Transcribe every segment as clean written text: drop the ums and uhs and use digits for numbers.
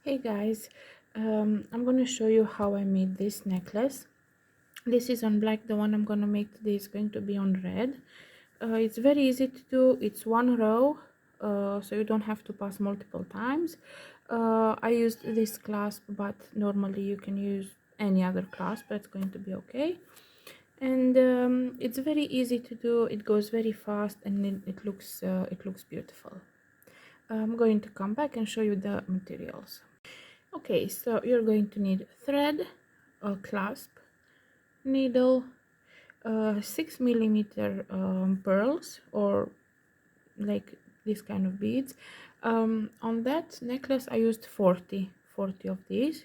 Hey guys, I'm gonna show you how I made this necklace. This is on black. The one I'm gonna make today is going to be on red. It's very easy to do. It's one row, so you don't have to pass multiple times. I used this clasp, but normally you can use any other clasp. That's going to be okay. And it's very easy to do. It goes very fast, and it looks beautiful. I'm going to come back and show you the materials. Okay, so you're going to need thread, a clasp, needle, 6 millimeter pearls, or like this kind of beads. On that necklace I used 40 of these,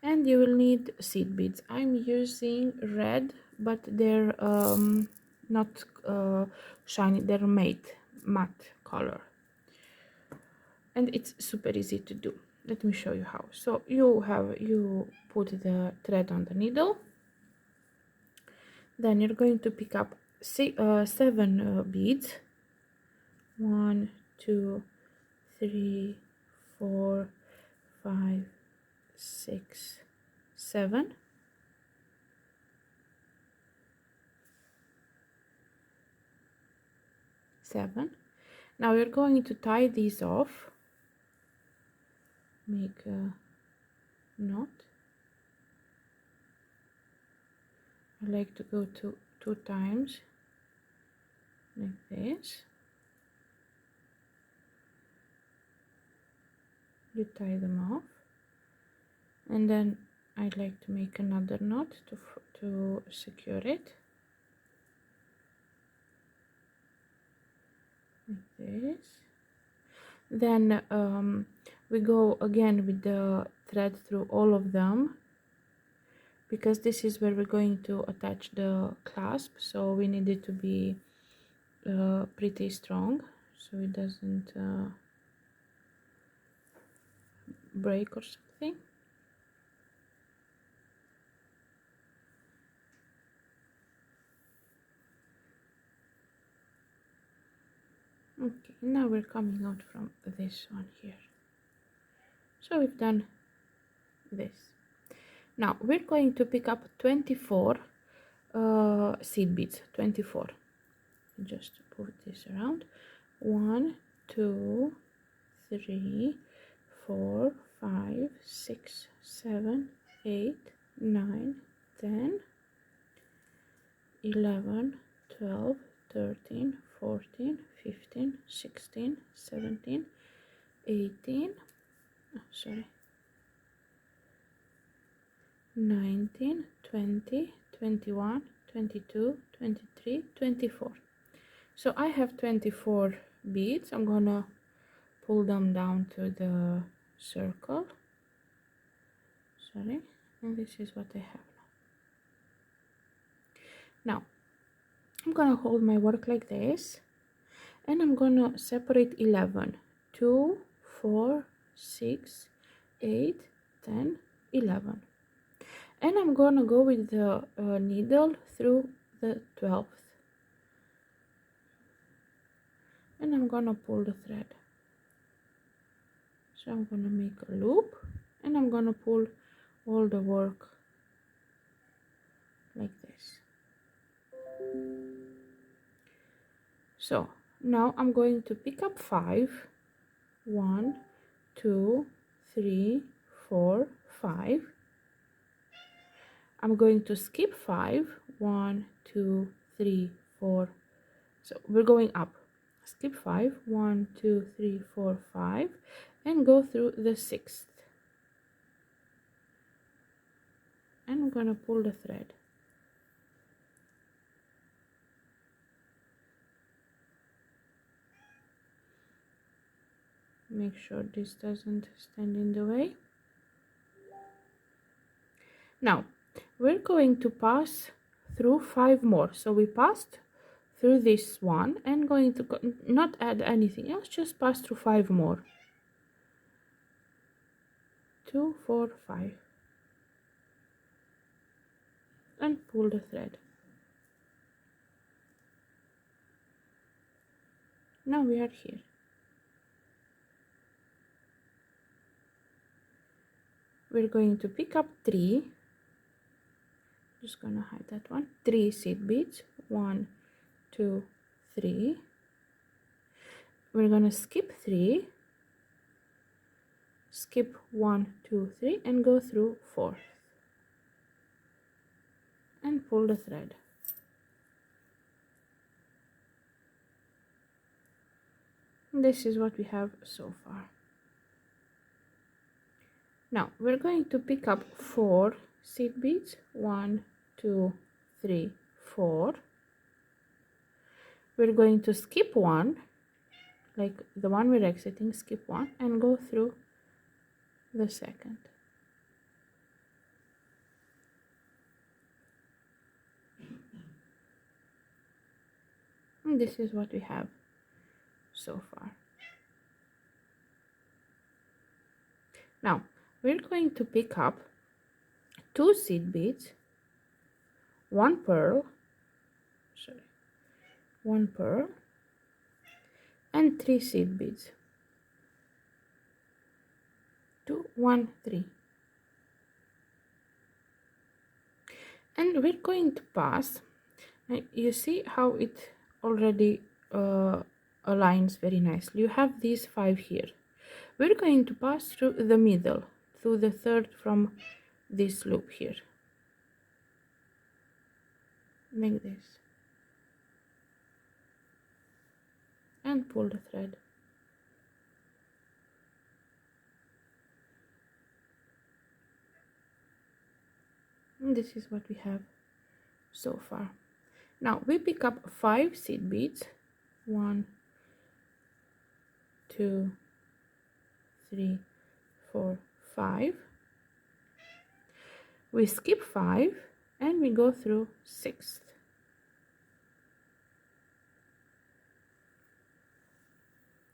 and you will need seed beads. I'm using red, but they're not shiny, they're matte color, and it's super easy to do. Let me show you how. So you put the thread on the needle, then you're going to pick up 7 beads. 1, 2, 3, 4, 5, 6, 7. Now you're going to tie these off, make a knot. I like to go to 2 times like this. You tie them off, and then I'd like to make another knot to secure it like this. Then we go again with the thread through all of them, because this is where we're going to attach the clasp, so we need it to be pretty strong so it doesn't break or something. Okay, now we're coming out from this one here. So we've done this. Now we're going to pick up 24 seed beads. 24. Just put this around. 1, 2, 3, 4, 5, 6, 7, 8, 9, 10, 11, 12, 13, 14, 15, 16, 17, 18, sorry, 19, 20, 21, 22, 23, 24. So I have 24 beads. I'm gonna pull them down to the circle. Sorry, and this is what I have now. I'm gonna hold my work like this, and I'm gonna separate 11. 2, 4, 6, 8, 10, 11. And I'm gonna go with the needle through the 12th, and I'm gonna pull the thread. So I'm gonna make a loop, and I'm gonna pull all the work like this. So now I'm going to pick up 5. 1, 2, 3, 4, 5. I'm going to skip 5. 1, 2, 3, 4. So we're going up. Skip 5. 1, 2, 3, 4, 5, and go through the 6th. And I'm gonna pull the thread. Make sure this doesn't stand in the way. Now we're going to pass through 5 more. So we passed through this one, and going to not add anything else, just pass through 5 more. 2, 4, 5, and pull the thread. Now we are here. we're going to pick up 3, just gonna hide that one, 3 seed beads, 1 2 3. We're gonna skip 3, skip 1 2 3, and go through 4 and pull the thread. This is what we have so far. Now we're going to pick up 4 seed beads, 1 2 3 4. We're going to skip 1, like the one we're exiting, skip 1 and go through the second. And this is what we have so far. Now we're going to pick up 2 seed beads, 1 pearl, sorry, 1 pearl, and 3 seed beads, 2 1 3. And we're going to pass, you see how it already aligns very nicely. You have these 5 here. We're going to pass through the middle, through the third from this loop here, like this, and pull the thread. And this is what we have so far. Now we pick up 5 seed beads, 1 2 3 4 5. We skip 5 and we go through 6th.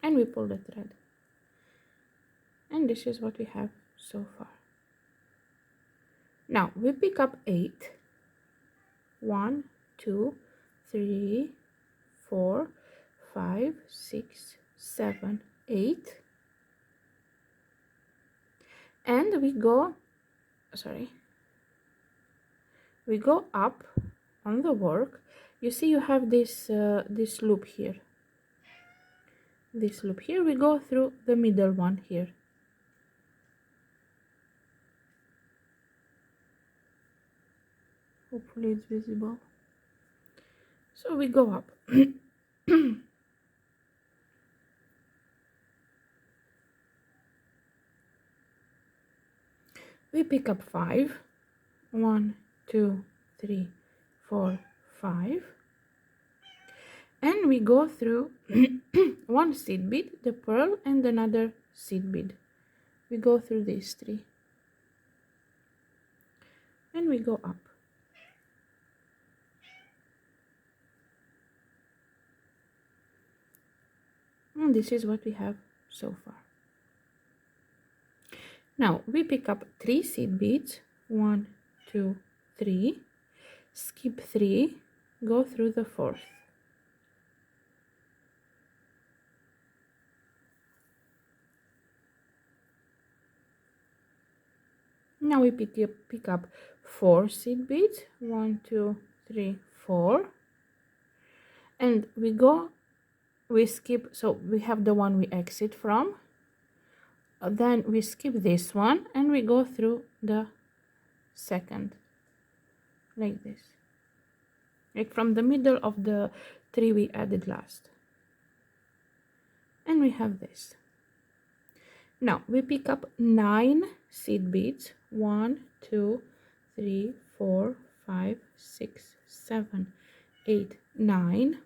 And we pull the thread. And this is what we have so far. Now we pick up 8, 1 2 3 4 5 6 7 8, and we go up on the work. You see you have this this loop here, we go through the middle one here. Hopefully it's visible. So we go up. We pick up 5, 1 2 3 4 5, and we go through 1 seed bead, the pearl, and another seed bead. We go through these 3 and we go up. And this is what we have so far. Now we pick up 3 seed beads, 1 2 3, skip 3, go through the 4th. Now we pick up 4 seed beads, 1 2 3 4, and we skip, so we have the one we exit from, then we skip this one and we go through the second, like this, like from the middle of the 3 we added last, and we have this. Now we pick up 9 seed beads, 1 2 3 4 5 6 7 8 9,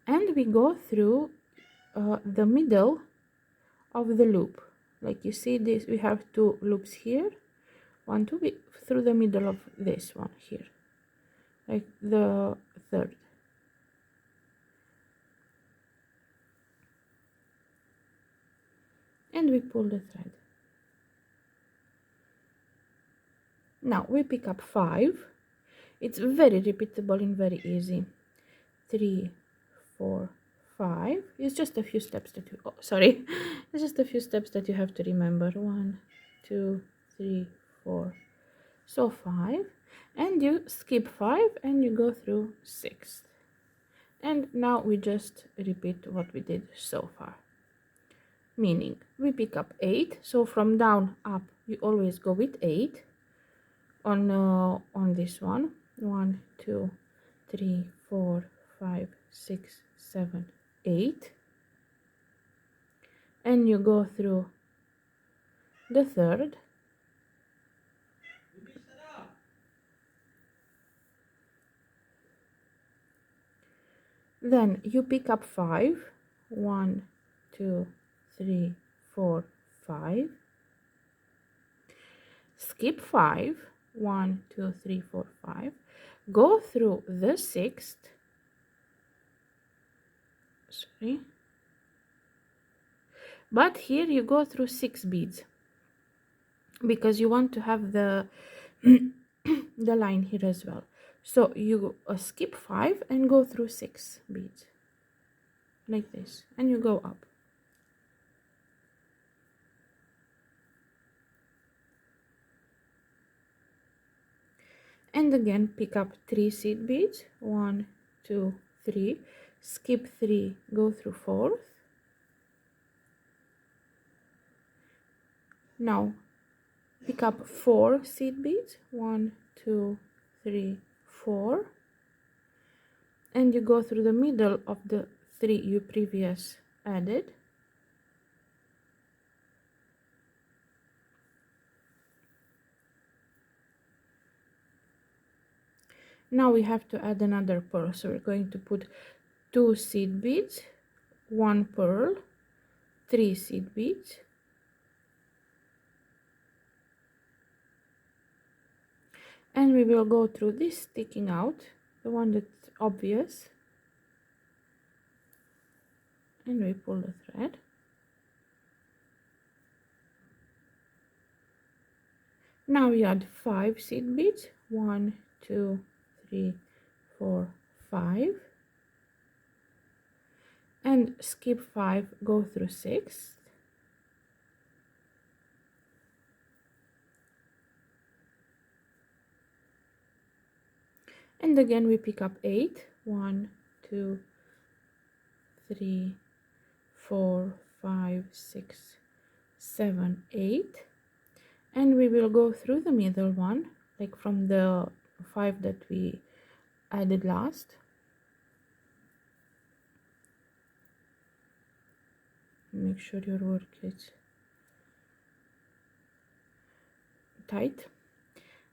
and we go through the middle of the loop. Like you see this, we have 2 loops here, 1 2, through the middle of this one here, like the third. And we pull the thread. Now we pick up 5. It's very repeatable and very easy. 3 4 5. It's just a few steps that you, oh, sorry, it's just a few steps that you have to remember. 1, 2, 3, 4. So 5, and you skip 5 and you go through 6. And now we just repeat what we did so far. Meaning we pick up 8, so from down up you always go with 8 on this one. 1, 2, 3, 4, 5, 6, 7, 8, and you go through the third, then you pick up 5. 1, 2, 3, 4, 5, skip 5. 1, 2, 3, 4, 5, go through the sixth, sorry, but here you go through 6 beads because you want to have the the line here as well. So you skip 5 and go through 6 beads like this, and you go up. And again pick up 3 seed beads. 1, 2, 3, skip 3, go through 4th. Now pick up 4 seed beads. 1, 2, 3, 4, and you go through the middle of the 3 you previous added. Now we have to add another pearl, so we're going to put 2 seed beads, 1 pearl, 3 seed beads, and we will go through this sticking out, the one that's obvious, and we pull the thread. Now we add 5 seed beads. 1, 2, 3, 4, 5, and skip 5, go through 6, and again we pick up 8. 1, 2, 3, 4, 5, 6, 7, 8, and we will go through the middle one, like from the 5 that we added last. Make sure your work is tight.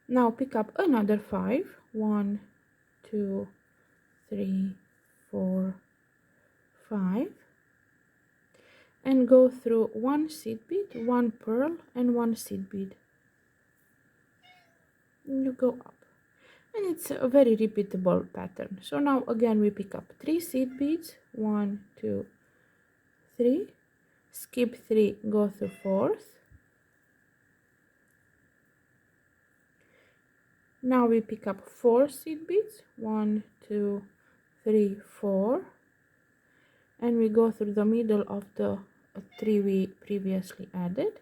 Now pick up another 5. 1, 2, 3, 4, 5, and go through 1 seed bead, 1 pearl, and 1 seed bead. And you go up, and it's a very repeatable pattern. So now again we pick up 3 seed beads. 1, 2, 3, skip 3, go through 4th. Now we pick up 4 seed beads. 1, 2, 3, 4, and we go through the middle of the 3 we previously added.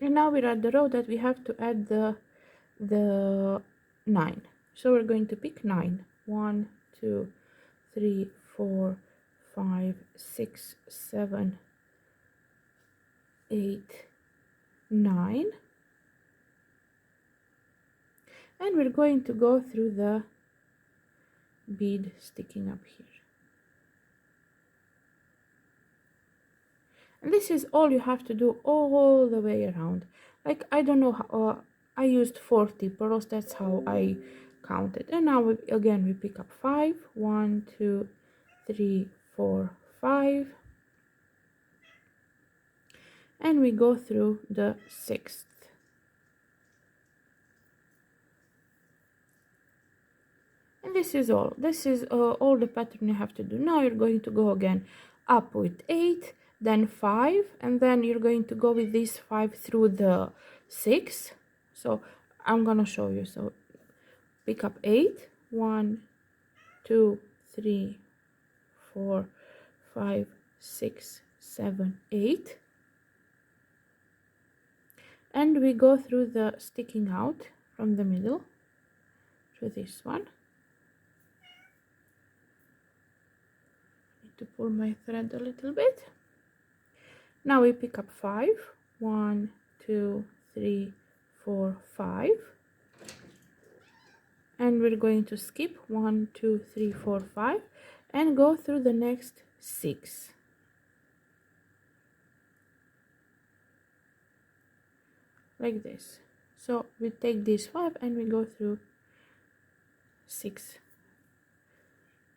And now we're at the row that we have to add the 9. So we're going to pick 9. 1, 2, 3, 4, 5, 6, 7, 8, 9, and we're going to go through the bead sticking up here. And this is all you have to do all the way around. Like, I don't know how, I used 40 pearls, that's how I counted. And now again we pick up 5. 1, 2, 3, 4, 5, and we go through the 6th. And this is all. This is all the pattern you have to do. Now you're going to go again up with 8, then 5, and then you're going to go with this 5 through the 6. So I'm gonna show you. So pick up 8. 1, 2, 3, 4 5 6 7 8, and we go through the sticking out from the middle to this one. Need to pull my thread a little bit. Now we pick up 5, 1 2 3 4 5, and we're going to skip 1 2 3 4 5 and go through the next 6. Like this. So we take these 5 and we go through 6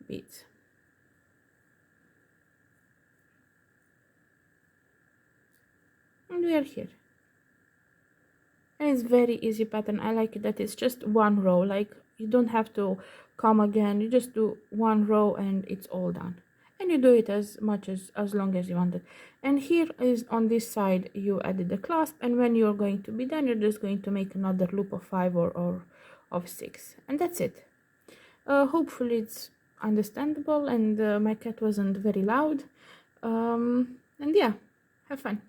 beads. And we are here. And it's very easy pattern. I like it that it's just one row, like you don't have to come again, you just do one row and it's all done. And you do it as long as you want it. And here is on this side you added the clasp, and when you're going to be done, you're just going to make another loop of 5 or of 6, and that's it. Hopefully it's understandable, and my cat wasn't very loud, and yeah, have fun.